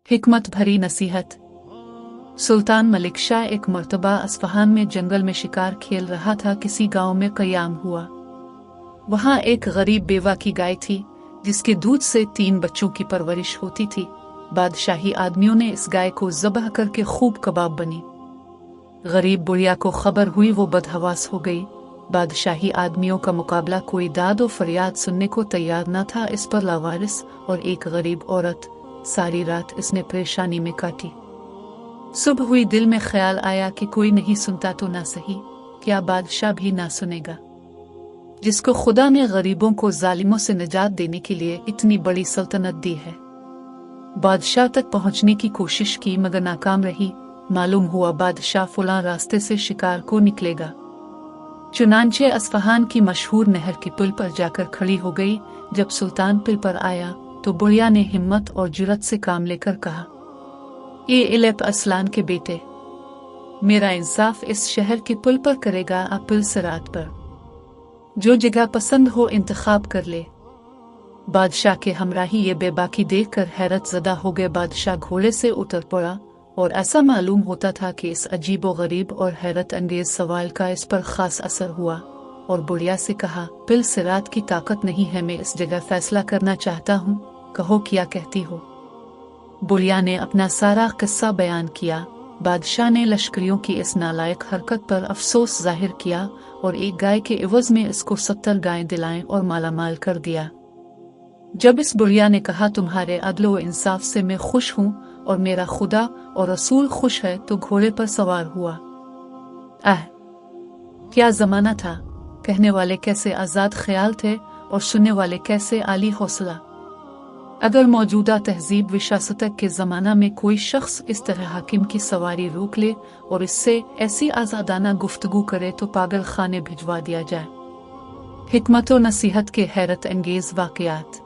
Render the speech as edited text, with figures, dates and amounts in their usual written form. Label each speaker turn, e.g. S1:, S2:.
S1: हिकमत भरी नसीहत। सुल्तान मलिक शाह एक मर्तबा अस्फहान में जंगल में शिकार खेल रहा था। किसी गांव में क़याम हुआ। वहां एक गरीब बेवा की गाय थी जिसके दूध से 3 बच्चों की परवरिश होती थी। बादशाही आदमियों ने इस गाय को ज़बह करके खूब कबाब बनी। गरीब बुढ़िया को खबर हुई, वो बदहवास हो गई। बादशाही आदमियों का मुकाबला कोई दाद और फरियाद सुनने को तैयार न था। इस पर लावारिस और एक गरीब औरत, सारी रात इसने परेशानी में काटी। सुबह हुई, दिल में ख्याल आया कि कोई नहीं सुनता तो ना सही, क्या बादशाह भी ना सुनेगा, जिसको खुदा ने गरीबों को जालिमों से निजात देने के लिए इतनी बड़ी सल्तनत दी है। बादशाह तक पहुंचने की कोशिश की मगर नाकाम रही। मालूम हुआ बादशाह फलां रास्ते से शिकार को निकलेगा। चुनांचे अस्फहान की मशहूर नहर की पुल पर जाकर खड़ी हो गई। जब सुल्तान पुल पर आया तो बुढ़िया ने हिम्मत और जुर्रत से काम लेकर कहा, ए इलेप असलान के बेटे, मेरा इंसाफ इस शहर के पुल पर करेगा? आप पुल सिरात पर जो जगह पसंद हो इंतखाब कर ले। बादशाह के हमराही ये बेबाकी देखकर हैरत ज़दा हो गए। बादशाह घोड़े से उतर पड़ा और ऐसा मालूम होता था कि इस अजीबो गरीब और हैरत अंगेज सवाल का इस पर खास असर हुआ और बुढ़िया से कहा, पिल सिरात की ताकत नहीं है, मैं इस जगह फैसला करना चाहता हूँ, कहो क्या कहती हो। बुढ़िया ने अपना सारा किस्सा बयान किया। बादशाह ने लश्करियों की इस नालायक हरकत पर अफसोस जाहिर किया और एक गाय के इवज में इसको 70 गायें दिलाएं और मालामाल कर दिया। जब इस बुढ़िया ने कहा, तुम्हारे अदल व इंसाफ से मैं खुश हूँ और मेरा खुदा और रसूल खुश है, तो घोड़े पर सवार हुआ। क्या जमाना था! कहने वाले कैसे आज़ाद ख्याल थे और सुनने वाले कैसे आली हौसला। अगर मौजूदा तहजीब विशासतक के ज़माना में कोई शख्स इस तरह हाकिम की सवारी रोक ले और इससे ऐसी आज़ादाना गुफ्तगू करे तो पागल खाने भिजवा दिया जाए। हिकमत व नसीहत के हैरत अंगेज वाक़यात।